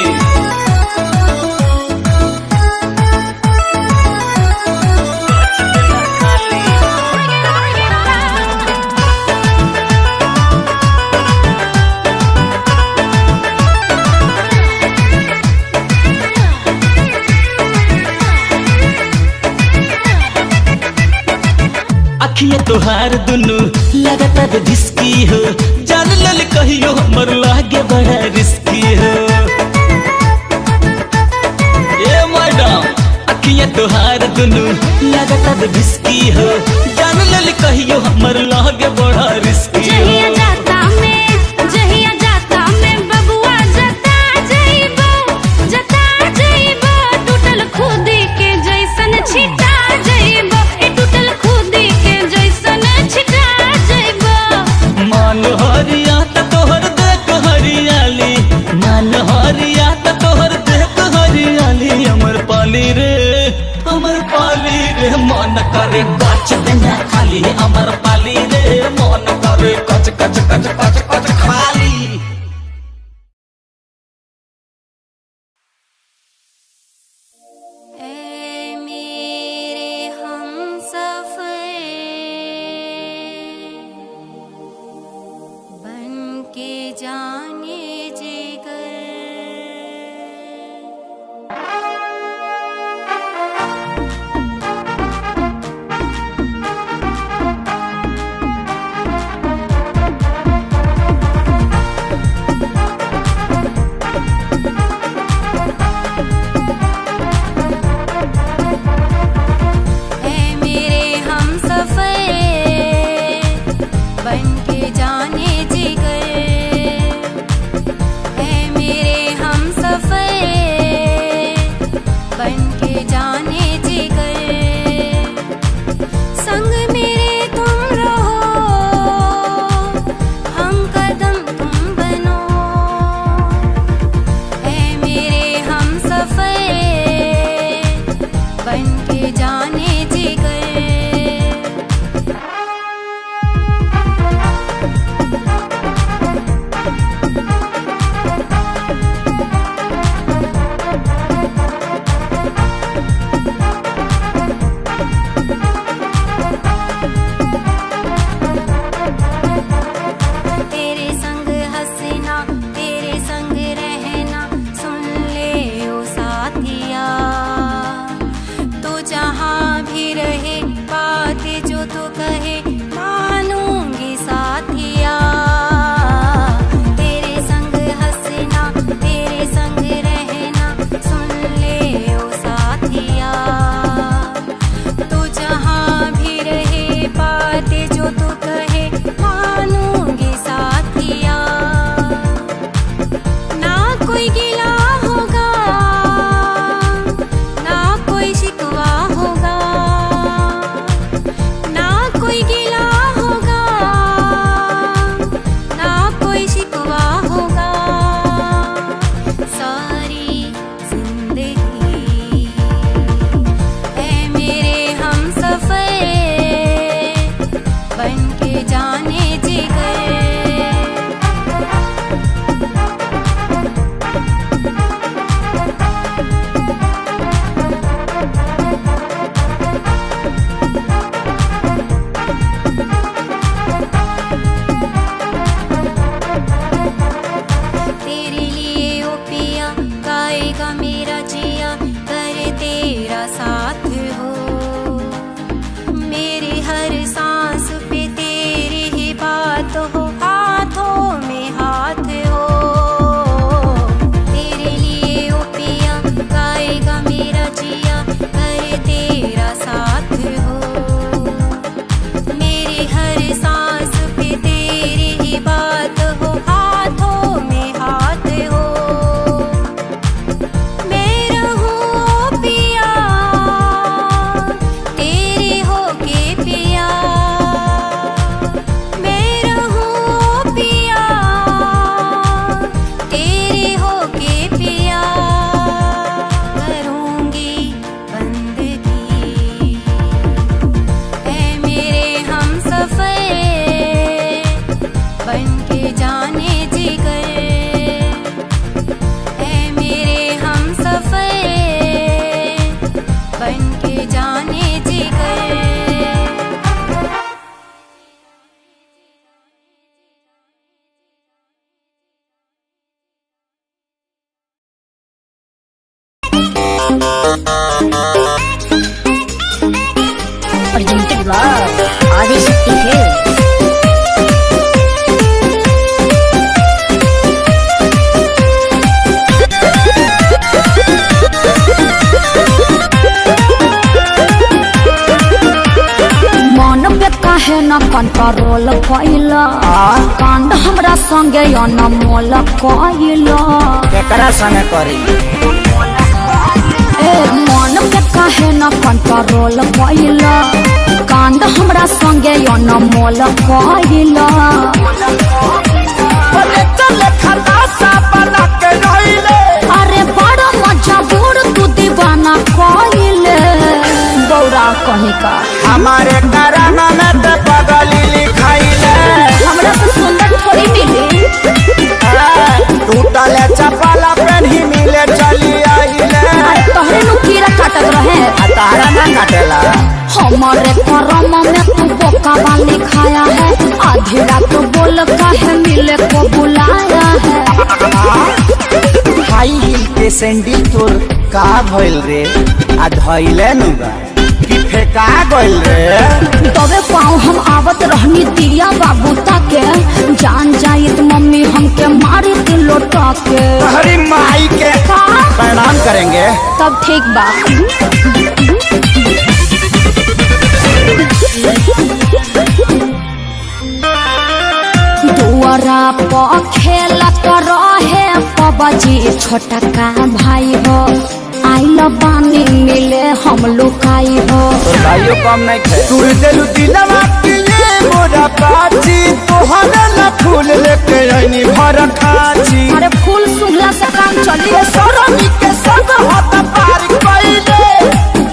अखिया तोहार दुनु लगातार धिसकी हो जान लल कहियो हमर लागे बड़ा रिस्की हो ए मैडम अखिया तोहार दुनु लगातार धिसकी हो जान लल कहियो हमर लागे बड़ा रिस्की हो जहिया जाता में बबुआ जता जइबो टूटल खुदी के जैसन छिटा जइबो टूटल खुदी के जैसन छिटा जइबो मान हरिया त तोहर देख हरियाली मान हरिया त तोहर देख हरियाली हमर पाली रे मन करे गाछ देना खाली हमर पाली रे मन करे कच कच कच कच कच खाली ऐ मेरे हमसफर बनके जाने जिगर बनके जाने जिगर ऐ मेरे हमसफर बनके जाने जिगर संग मेरे तुम रहो हम कदम तुम बनो ऐ मेरे हमसफर बनके जाने जिगर तेरे संग हंसना तेरे संग रहना सुन ले ओ साथिया तू जहाँ भी रहे बातें जो तू कहे मानूंगी साथिया तेरे संग हंसना तेरे संग रहना सुन ले ओ साथिया तू जहाँ भी रहे बातें जो तू कहे मानूंगी साथिया ना कोई गिला होगा ना कोई शिकवा होगा आदिशक्ति है। मन पे काहे न कंट्रोल कैला कांड हमरा संगे अनमोल कैला केकरा संगे करी ए मन पे काहे न कंट्रोल कैला कांड हमरा संगे अनमोल कैला अरे बड़ा मजबूर तू दीवाना कैले गौरा कहीं का हमारे कराना में ते पगली लिखाइले हमरा से सुंदर थोड़ी मिली टूटल चपला पेन्ही मिले चली आइले तोहरे नु कीड़ा काटत रहे तारा ना काटेला हमारे करम में तू बोका वाली खाया है आधी रात बोल काहे मिले को बुलाया है हाई हिल के सैंडल तोर का भइल रे आ धइले नु बा कि फेका गइल रे तबे पाँव हम आवत रहनी दिया बाबू ताके जान जाइत मम्मी हमके मारी थी लोटा के हरी माई के प्रणाम करेंगे तब ठीक बा दुआरा पर खेलत रहे पबजी छोटा का भाई हो आइल पानी मिले हम लुकाई हो भाइयों कम नहीं खे तू दिलु दिलवा के लिए मोरा पाची तोहरा ला फूल लेके आईनी भर खाची अरे फूल सुंघला से काम चली सोरमी के संग हाथ पार कइले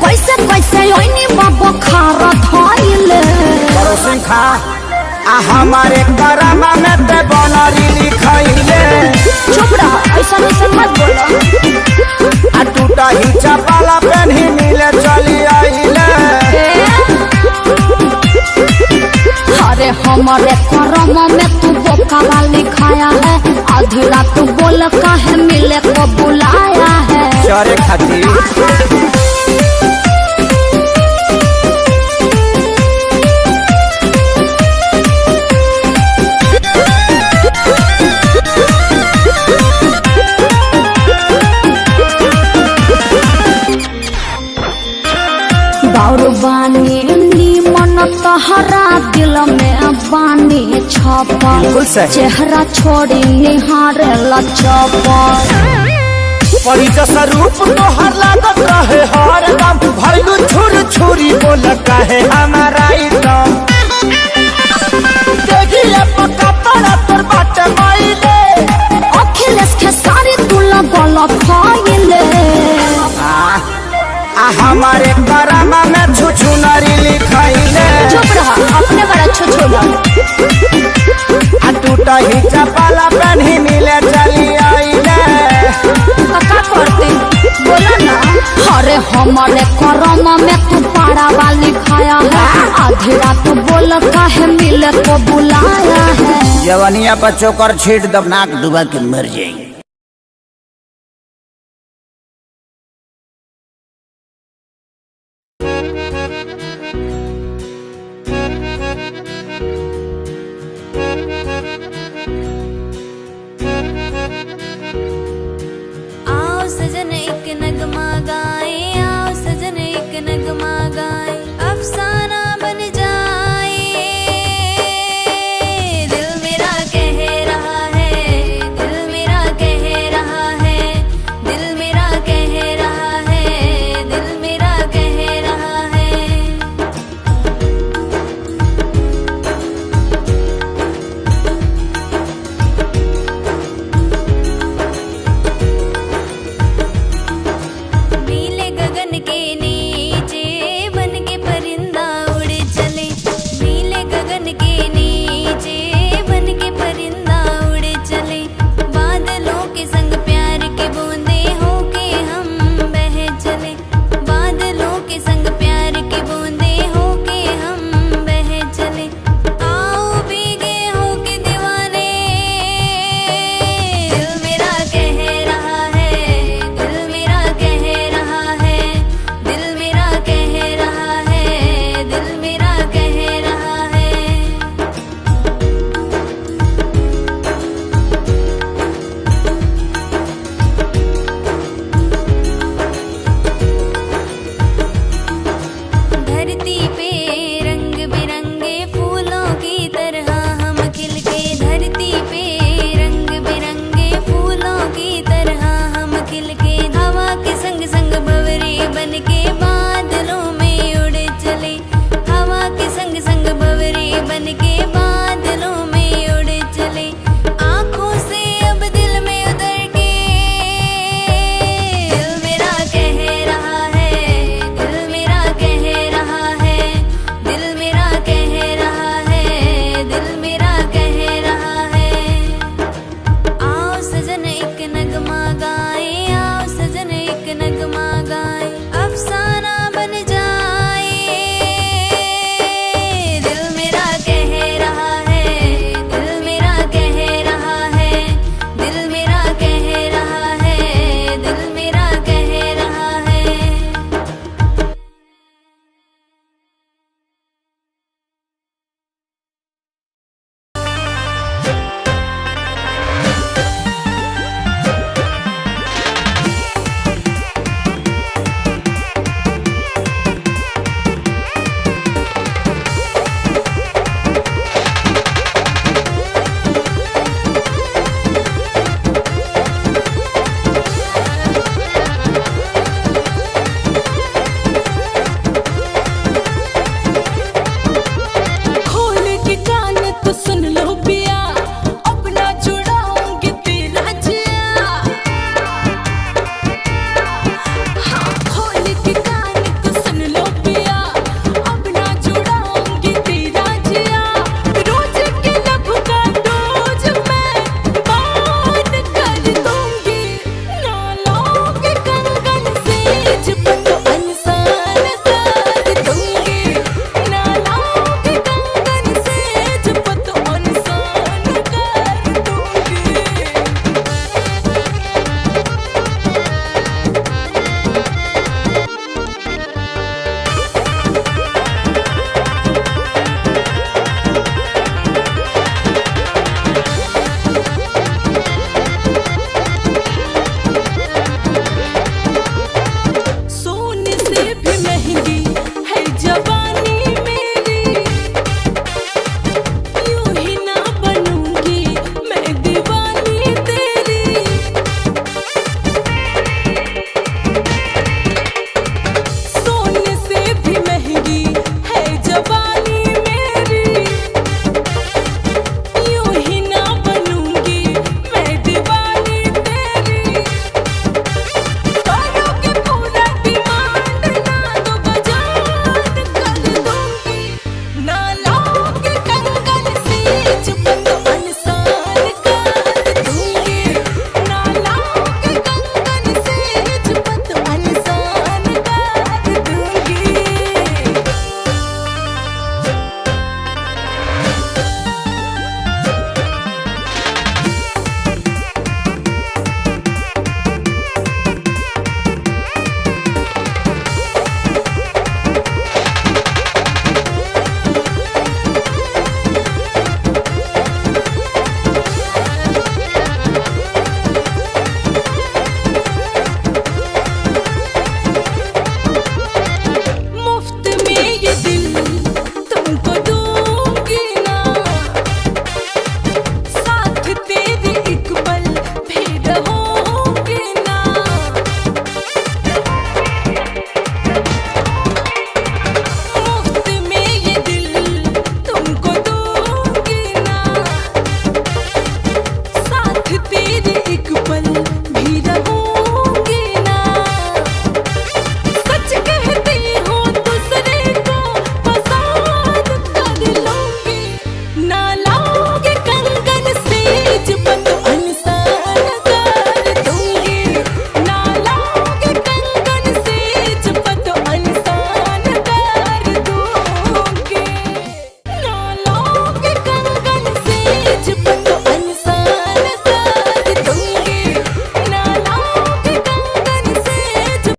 कैसे कैसे ओइनी बाबा खारा धइले करो सिंह खा आ हमारे करामा में ते बनरी लिखाइले चुप रह ऐसा मत बोलो आ टूटा ही चपला पेन्ही मिले चली आइले अरे हमारे करम में तू बोका वाली खाया है आधी रात बोल काहे मिले को बुलाया है चरे खातिर बाउर बानी नीमन तहरा दिल में बानी छपल चेहरा छोड़ी निहारे लचपल परी जैसा रूप तोहर लागत रहे हर दम भइलु छुर छुरी बोल काहे हमारा एकदम देखिए पक्का पड़ा तोर बाटे माइले अखिलेश के सारी तू लगल फाइले हमारे करामा में छुछु नारी लिखाइले चुप रहा अपने बड़ा छुछुला आ टूटा ही चपला पेन्ही मिले चली आइले का करते बोला ना अरे हमारे करम में तू पाड़ा वाली खाया है आधी रात बोल काहे मिले को बुलाया है जवानिया पर चोकर छीट दबनाक डूबा के मर जाएंगे